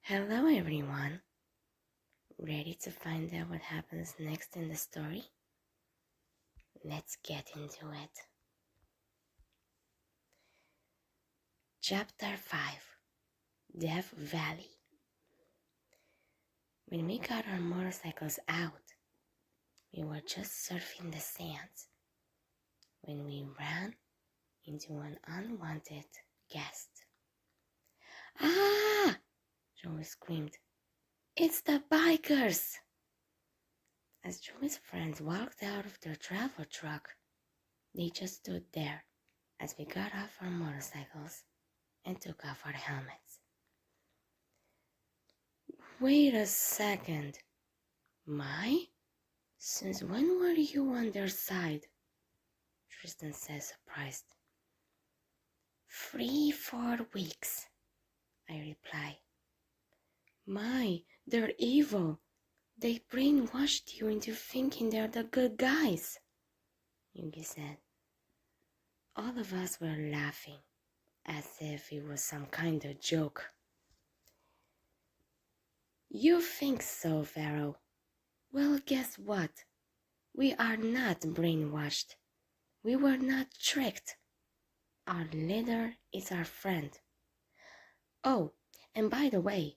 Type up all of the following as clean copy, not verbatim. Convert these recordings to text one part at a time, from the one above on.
Hello everyone, ready to find out what happens next in the story? Let's get into it. Chapter 5, Death Valley. When we got our motorcycles out, we were just surfing the sands when we ran into an unwanted guest. Ah! Joey screamed. It's the bikers! As Joey's friends walked out of their travel truck, they just stood there as we got off our motorcycles and took off our helmets. Wait a second. My? Since when were you on their side? Tristan said, surprised. 3-4 weeks, I reply. My, they're evil. They brainwashed you into thinking they're the good guys, Yugi said. All of us were laughing, as if it was some kind of joke. You think so, Pharaoh? Well, guess what? We are not brainwashed. We were not tricked. Our leader is our friend. Oh, and by the way,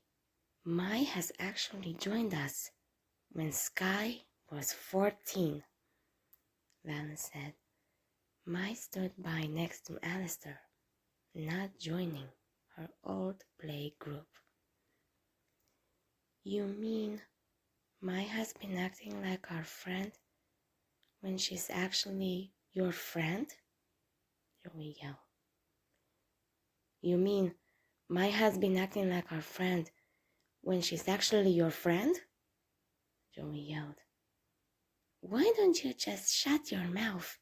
Mai has actually joined us when Sky was 14, Valen said. Mai stood by next to Alistair, not joining her old play group. You mean Mai has been acting like our friend when she's actually your friend? Joey yelled. You mean Mai has been acting like our friend when she's actually your friend? Joey yelled. Why don't you just shut your mouth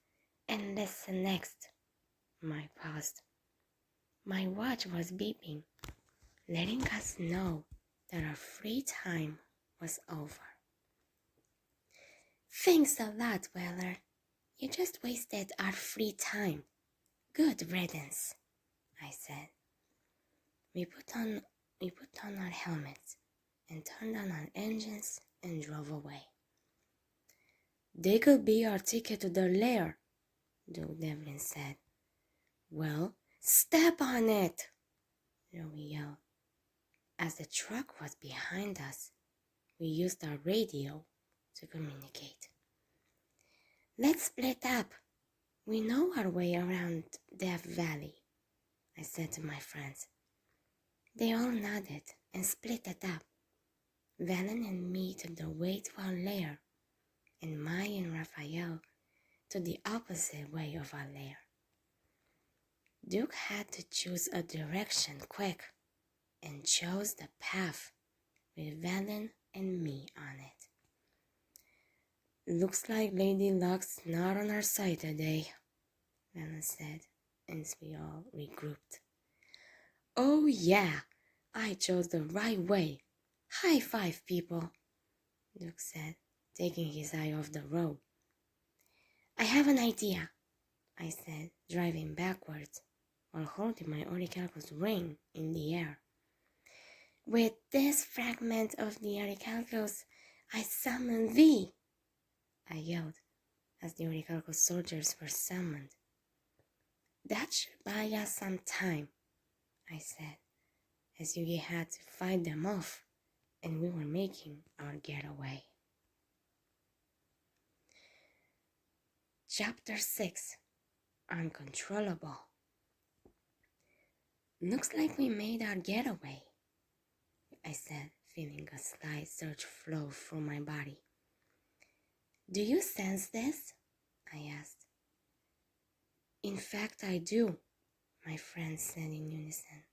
and listen next? Mai paused. My watch was beeping, letting us know that our free time was over. Thanks a lot, Weller. You just wasted our free time. Good riddance, I said. We put on our helmets and turned on our engines and drove away. They could be our ticket to their lair, Doug Devlin said. Well, step on it, Joey yelled. As the truck was behind us, we used our radio to communicate. Let's split up. We know our way around Death Valley, I said to my friends. They all nodded and split it up. Valen and me took the way to our lair, and Mai and Raphael to the opposite way of our lair. Duke had to choose a direction quick, and chose the path with Valen and me on it. Looks like Lady Luck's not on our side today, Valen said, as we all regrouped. Oh yeah, I chose the right way. High five, people, Duke said, taking his eye off the road. I have an idea, I said, driving backwards while holding my Orichalcos ring in the air. With this fragment of the Orichalcos, I summon thee, I yelled as the Orichalcos soldiers were summoned. That should buy us some time, I said, as Yugi had to fight them off, and we were making our getaway. Chapter 6, Uncontrollable. Looks like we made our getaway, I said, feeling a slight surge flow through my body. Do you sense this? I asked. In fact, I do, my friends said in unison.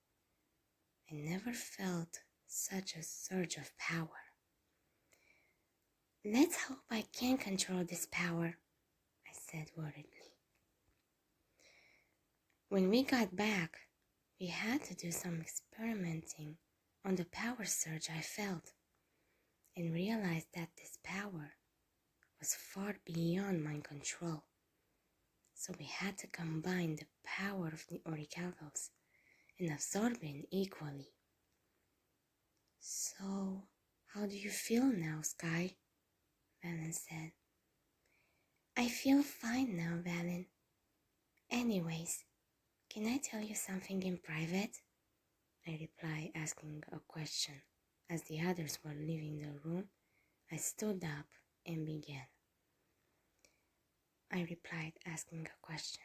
I never felt such a surge of power. Let's hope I can control this power, I said worriedly. When we got back, we had to do some experimenting on the power surge I felt, and realized that this power was far beyond my control. So we had to combine the power of the Orichalcos and absorb it equally. So, how do you feel now, Sky? Valen said. I feel fine now, Valen. Anyways, can I tell you something in private? I replied, asking a question. As the others were leaving the room, I stood up and began. I replied, asking a question.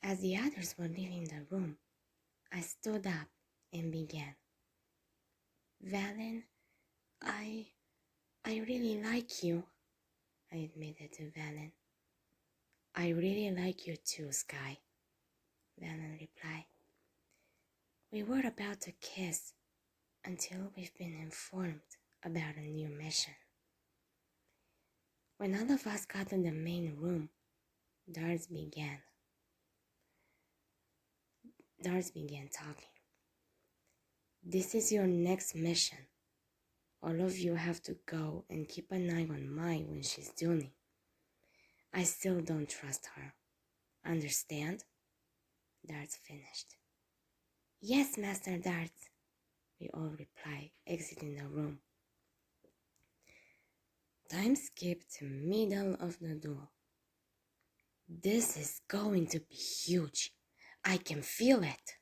As the others were leaving the room, I stood up and began. Valen, I really like you, I admitted to Valen. I really like you too, Sky, Valen replied. We were about to kiss until we've been informed about a new mission. When all of us got in the main room, Darts began talking. This is your next mission. All of you have to go and keep an eye on Mai when she's tuning. I still don't trust her. Understand? Darts finished. Yes, Master Darts, we all replied, exiting the room. Time skipped to middle of the duel. This is going to be huge. I can feel it,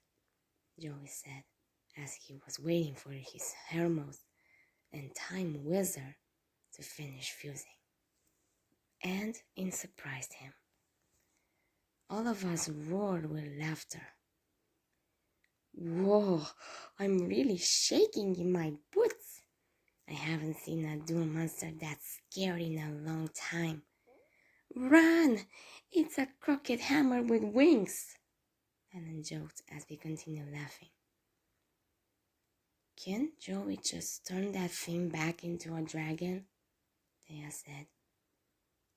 Joey said, as he was waiting for his Hermos and Time Wizard to finish fusing. And it surprised him. All of us roared with laughter. Whoa, I'm really shaking in my boots. I haven't seen a duel monster that scary in a long time. Run! It's a crooked hammer with wings, Ellen joked as we continued laughing. Can't Joey just turn that thing back into a dragon? Thea said.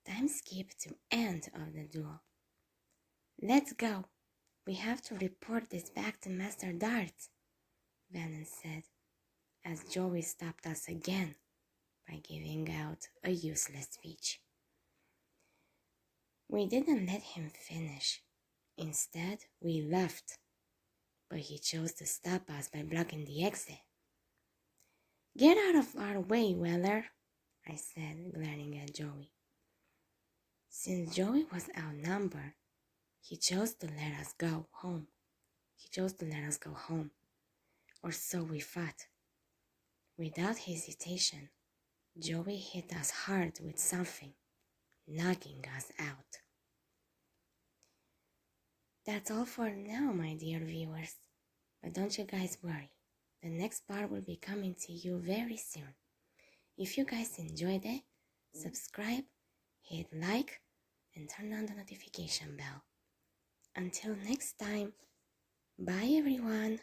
Time skipped to end of the duel. Let's go. We have to report this back to Master Darts, Valen said, as Joey stopped us again by giving out a useless speech. We didn't let him finish. Instead, we left, but he chose to stop us by blocking the exit. Get out of our way, Weller, I said, glaring at Joey. Since Joey was outnumbered, he chose to let us go home. Or so we thought. Without hesitation, Joey hit us hard with something, knocking us out. That's all for now, my dear viewers. But don't you guys worry. The next part will be coming to you very soon. If you guys enjoyed it, subscribe, hit like, and turn on the notification bell. Until next time, bye everyone.